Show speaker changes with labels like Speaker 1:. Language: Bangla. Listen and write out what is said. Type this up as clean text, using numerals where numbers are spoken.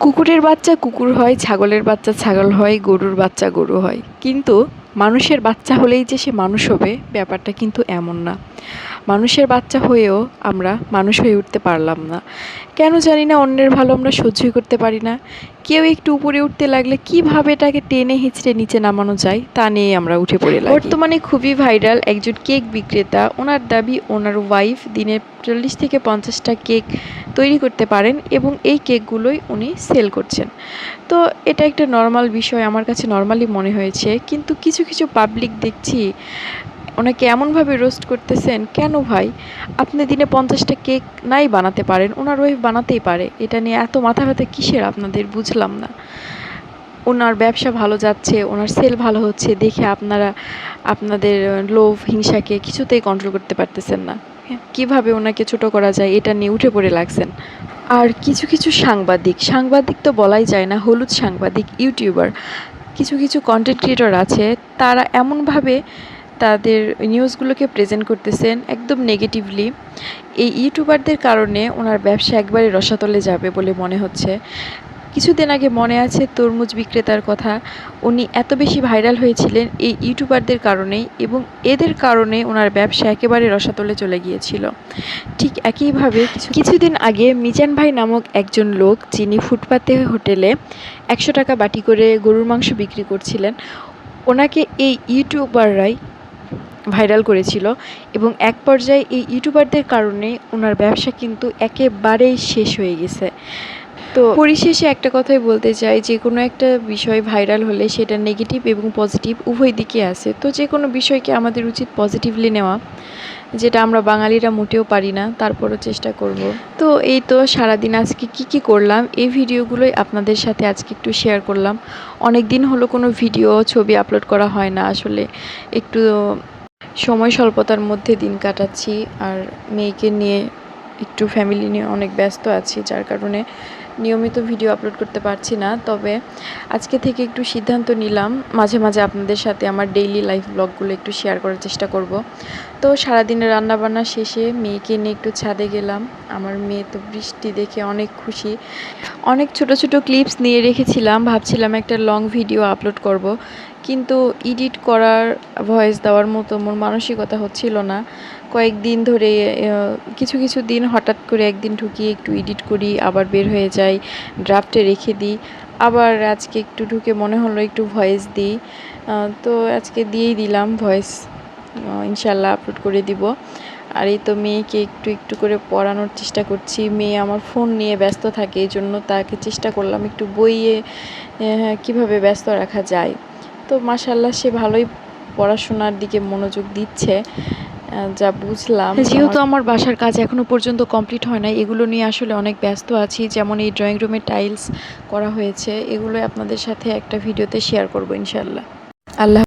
Speaker 1: কুকুরের বাচ্চা কুকুর হয়, ছাগলের বাচ্চা ছাগল হয়, গরুর বাচ্চা গরু হয়, কিন্তু মানুষের বাচ্চা হলেই যে সে মানুষ হবে ব্যাপারটা কিন্তু এমন না। মানুষের বাচ্চা হয়েও আমরা মানুষ হয়ে উঠতে পারলাম না। কেন জানি না, অন্যের ভালো আমরা সহ্যই করতে পারি না। কেউ একটু উপরে উঠতে লাগলে কিভাবে তাকে টেনে হিঁচড়ে নিচে নামানো যায় তা নিয়ে আমরা উঠে পড়ে লাগি। বর্তমানে খুবই ভাইরাল একজন কেক বিক্রেতা। ওনার দাবি ওনার ওয়াইফ দিনে 40 থেকে 50টা কেক তৈরি করতে পারেন এবং এই কেকগুলোই উনি সেল করছেন। তো এটা একটা নর্মাল বিষয়, আমার কাছে নর্মালি মনে হয়েছে, কিন্তু কিছু কিছু পাবলিক দেখছি ওনাকে এমনভাবে রোস্ট করতেছেন। কেন ভাই, আপনি দিনে 50টা কেক নাই বানাতে পারেন, ওনার ওয়াইফ বানাতেই পারে, এটা নিয়ে এত মাথা ব্যথা কিসের আপনাদের বুঝলাম না। ওনার ব্যবসা ভালো যাচ্ছে, ওনার সেল ভালো হচ্ছে দেখে আপনারা আপনাদের লোভ হিংসাকে কিছুতেই কন্ট্রোল করতে পারতেছেন না। কিভাবে ওনাকে ছোট করা যায় এটা নিয়ে উঠে পড়ে লাগছেন। আর কিছু কিছু সাংবাদিক তো বলাই যায় না, হলুদ সাংবাদিক, ইউটিউবার, কিছু কিছু কন্টেন্ট ক্রিয়েটর আছে, তারা এমনভাবে তাদের নিউজগুলোকে প্রেজেন্ট করতেছেন একদম নেগেটিভলি। এই ইউটিউবারদের কারণে ওনার ব্যবসা একবারে রসাতলে যাবে বলে মনে হচ্ছে। কিছুদিন আগে মনে আছে তরমুজ বিক্রেতার কথা, উনি এত বেশি ভাইরাল হয়েছিলেন এই ইউটিউবারদের কারণেই, এবং এদের কারণে ওনার ব্যবসা একেবারে রসাতলে চলে গিয়েছিল। ঠিক একইভাবে কিছুদিন আগে মিজান ভাই নামক একজন লোক, যিনি ফুটপাতে হোটেলে 100 টাকা বাটি করে গরুর মাংস বিক্রি করছিলেন, ওনাকে এই ইউটিউবাররাই ভাইরাল করেছিল এবং এক পর্যায়ে এই ইউটিউবারদের কারণে ওনার ব্যবসা কিন্তু একেবারেই শেষ হয়ে গেছে। তো পরিশেষে একটা কথাই বলতে চাই, যে কোনো একটা বিষয় ভাইরাল হলে সেটা নেগেটিভ এবং পজিটিভ উভয় দিকে আছে। তো যে কোনো বিষয়কে আমাদের উচিত পজিটিভলি নেওয়া, যেটা আমরা বাঙালিরা মোটেও পারি না, তারপরও চেষ্টা করব। তো এই তো সারাদিন আজকে কি করলাম এই ভিডিওগুলোই আপনাদের সাথে আজকে একটু শেয়ার করলাম। অনেক দিন হলো কোনো ভিডিও ছবি আপলোড করা হয় না, আসলে একটু সময় স্বল্পতার মধ্যে দিন কাটাচ্ছি, আর মেয়েকে নিয়ে একটু ফ্যামিলি নিয়ে অনেক ব্যস্ত আছি, যার কারণে নিয়মিত ভিডিও আপলোড করতে পারছি না। তবে আজকে থেকে একটু সিদ্ধান্ত নিলাম মাঝে মাঝে আপনাদের সাথে আমার ডেইলি লাইফ ব্লগগুলো একটু শেয়ার করার চেষ্টা করব। তো সারাদিনে রান্নাবান্না শেষে মেয়েকে নিয়ে একটু ছাদে গেলাম। আমার মেয়ে তো বৃষ্টি দেখে অনেক খুশি। অনেক ছোট ছোট ক্লিপস নিয়ে রেখেছিলাম, ভাবছিলাম একটা লং ভিডিও আপলোড করব, কিন্তু এডিট করার ভয়েস দেওয়ার মতো মোর মানসিকতা হচ্ছিল না। কয়েকদিন ধরে কিছু কিছু দিন হঠাৎ করে একদিন ঢুকিয়ে একটু এডিট করি, আবার বের হয়ে যাই, ড্রাফটে রেখে দিই, আবার আজকে একটু ঢুকে মনে হলো একটু ভয়েস দিই। তো আজকে দিয়েই দিলাম ভয়েস, ইনশাল্লাহ আপলোড করে দিব। আর এই তো মেয়েকে একটু একটু করে পড়ানোর চেষ্টা করছি। মেয়ে আমার ফোন নিয়ে ব্যস্ত থাকে, এই জন্য তাকে চেষ্টা করলাম একটু বইয়ে কিভাবে ব্যস্ত রাখা যায়। তো মাশাআল্লাহ সে ভালোই পড়াশোনার দিকে মনোযোগ দিচ্ছে, যা বুঝলাম। যেহেতু আমার বাসার কাজ এখনো পর্যন্ত কমপ্লিট হয় না, এগুলো নিয়ে আসলে অনেক ব্যস্ত আছি। যেমন এই ড্রয়িং রুমে টাইলস করা হয়েছে, এগুলো আপনাদের সাথে একটা ভিডিওতে শেয়ার করব ইনশাআল্লাহ। আল্লাহ।